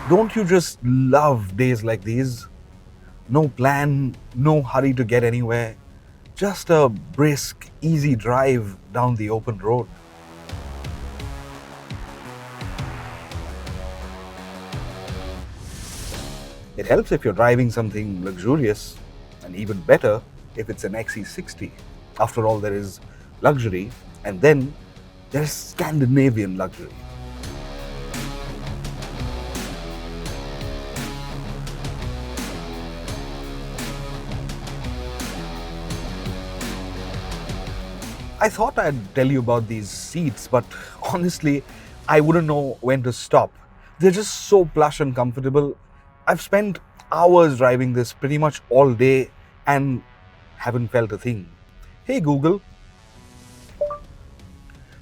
Don't you just love days like these? No plan, no hurry to get anywhere. Just a brisk, easy drive down the open road. It helps if you're driving something luxurious, and even better if it's an XC60. After all, there is luxury, and then there's Scandinavian luxury. I thought I'd tell you about these seats, but honestly, I wouldn't know when to stop. They're just so plush and comfortable. I've spent hours driving this pretty much all day and haven't felt a thing. Hey Google,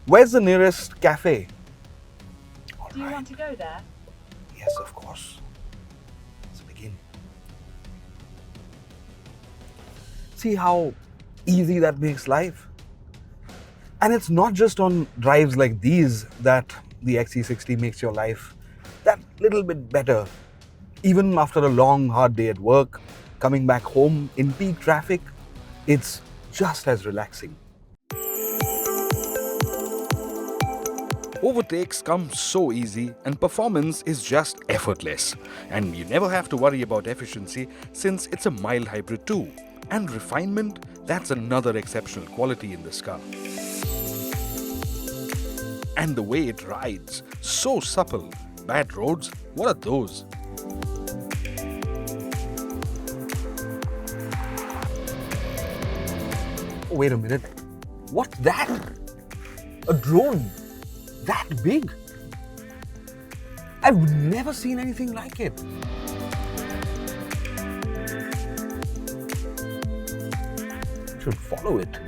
where's the nearest cafe? Do you want to go there? Yes, of course. Let's begin. See how easy that makes life? And it's not just on drives like these that the XC60 makes your life that little bit better. Even after a long, hard day at work, coming back home in peak traffic, it's just as relaxing. Overtakes come so easy and performance is just effortless. And you never have to worry about efficiency since it's a mild hybrid too. And refinement, that's another exceptional quality in this car. And the way it rides, so supple. Bad roads, what are those? Oh, wait a minute. What's that? A drone? That big? I've never seen anything like it. Should follow it.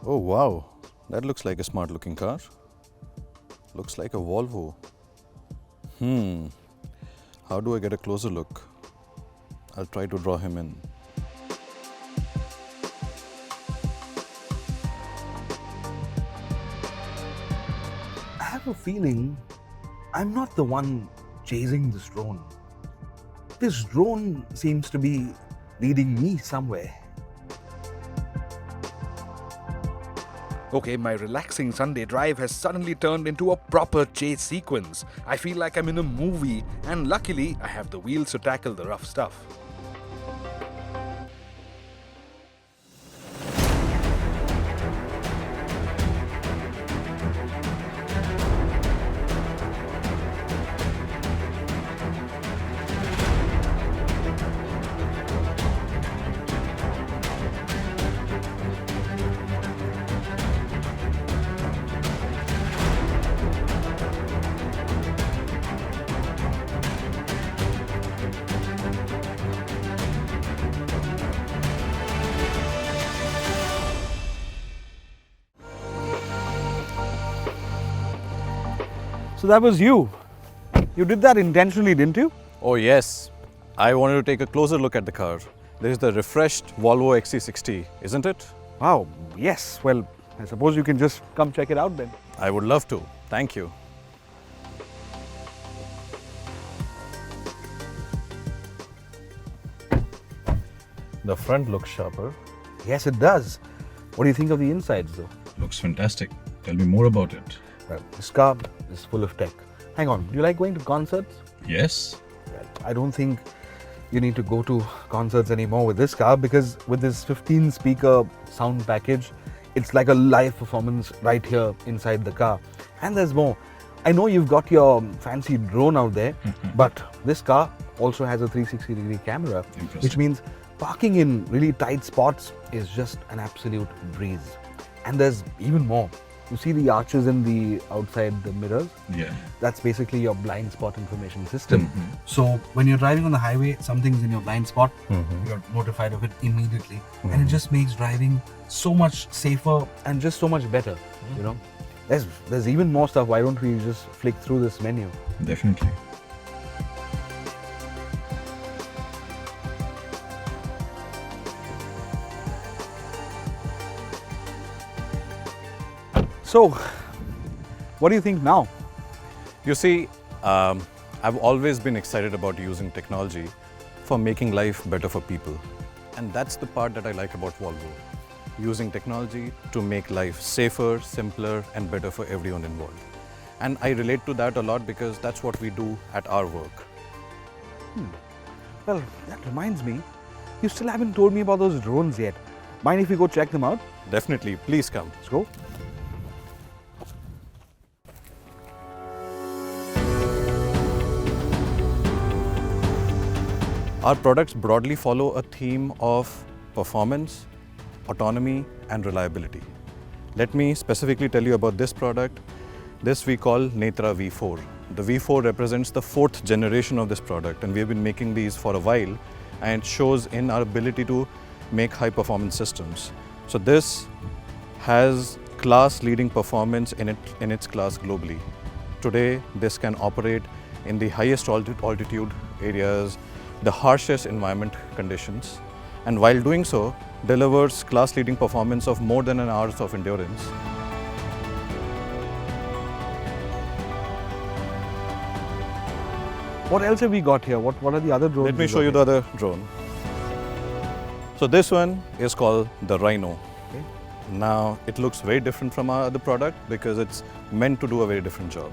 Oh wow, that looks like a smart looking car. Looks like a Volvo. How do I get a closer look? I'll try to draw him in. I have a feeling I'm not the one chasing this drone. This drone seems to be leading me somewhere. Okay, my relaxing Sunday drive has suddenly turned into a proper chase sequence. I feel like I'm in a movie, and luckily I have the wheels to tackle the rough stuff. So that was you. You did that intentionally, didn't you? Oh yes, I wanted to take a closer look at the car. This is the refreshed Volvo XC60, isn't it? Wow, yes. Well, I suppose you can just come check it out then. I would love to. Thank you. The front looks sharper. Yes, it does. What do you think of the insides though? Looks fantastic. Tell me more about it. Well, this car is full of tech. Hang on, do you like going to concerts? Yes? Well, I don't think you need to go to concerts anymore with this car because with this 15 speaker sound package, it's like a live performance right here inside the car. And there's more. I know you've got your fancy drone out there, but this car also has a 360-degree camera, which means parking in really tight spots is just an absolute breeze. And there's even more. You see the arches in the outside the mirrors? Yeah. That's basically your blind spot information system. So when you're driving on the highway, something's in your blind spot, you're notified of it immediately. And it just makes driving so much safer and just so much better, you know? There's even more stuff. Why don't we just flick through this menu? Definitely. So, what do you think now? You see, I've always been excited about using technology for making life better for people. And that's the part that I like about Volvo. Using technology to make life safer, simpler, and better for everyone involved. And I relate to that a lot because that's what we do at our work. Well, that reminds me, you still haven't told me about those drones yet. Mind if we go check them out? Definitely, please come. Let's go. Our products broadly follow a theme of performance, autonomy, and reliability. Let me specifically tell you about this product. This we call Netra V4. The V4 represents the 4th generation of this product, and we have been making these for a while, and it shows in our ability to make high performance systems. So this has class leading performance in its class globally. Today, this can operate in the highest altitude areas, the harshest environment conditions, and while doing so, delivers class leading performance of more than an hour of endurance. What else have we got here? What are the other drones? Let me we show got you the here? other drone. So this one is called the Rhino. Okay. Now it looks very different from our other product because it's meant to do a very different job.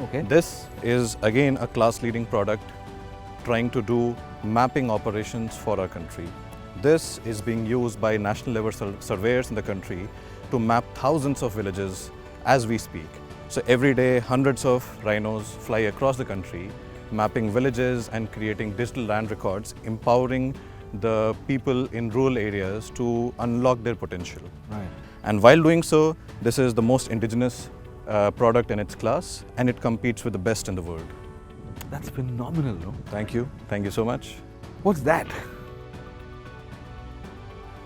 Okay. This is again a class leading product trying to do mapping operations for our country. This is being used by national level surveyors in the country to map thousands of villages as we speak. So every day hundreds of rhinos fly across the country mapping villages and creating digital land records, empowering the people in rural areas to unlock their potential. Right. And while doing so, this is the most indigenous product in its class, and it competes with the best in the world. That's phenomenal, no? Thank you so much. What's that?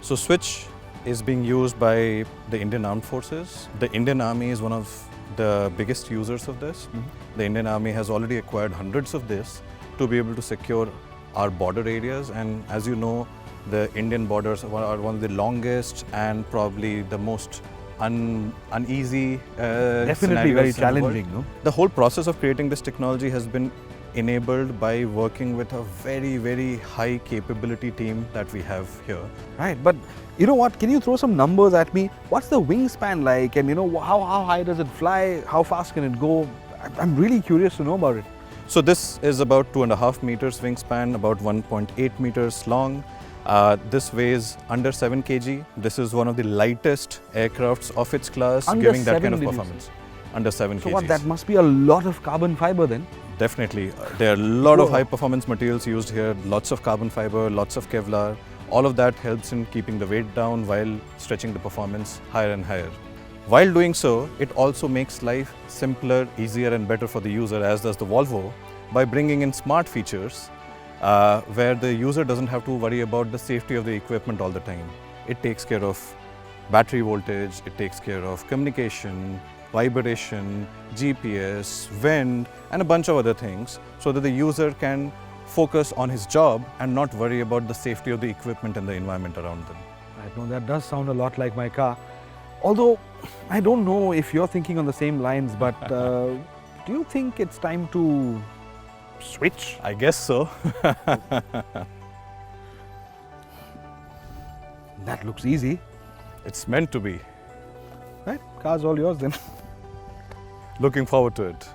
So Switch is being used by the Indian Armed Forces. The Indian Army is one of the biggest users of this. The Indian Army has already acquired hundreds of this to be able to secure our border areas, and as you know, the Indian borders are one of the longest and probably the most uneasy Definitely scenarios very in the world. challenging, no? The whole process of creating this technology has been enabled by working with a very, very high capability team that we have here. Right, but you know what? Can you throw some numbers at me? What's the wingspan like, and you know how high does it fly? How fast can it go? I'm really curious to know about it. So this is about 2.5 meters wingspan, about 1.8 meters long. This weighs under 7 kg. This is one of the lightest aircrafts of its class, Under giving that 7, kind of did you performance. Under 7 So kgs. what? That must be a lot of carbon fiber then. Definitely. There are a lot of Whoa. high performance materials used here, lots of carbon fiber, lots of Kevlar. All of that helps in keeping the weight down while stretching the performance higher and higher. While doing so, it also makes life simpler, easier and better for the user, as does the Volvo, by bringing in smart features where the user doesn't have to worry about the safety of the equipment all the time. It takes care of battery voltage, it takes care of communication, vibration, GPS, wind, and a bunch of other things, so that the user can focus on his job and not worry about the safety of the equipment and the environment around them. Right, no, that does sound a lot like my car. Although, I don't know if you're thinking on the same lines, but do you think it's time to switch? I guess so. That looks easy. It's meant to be. Right, car's all yours then. Looking forward to it.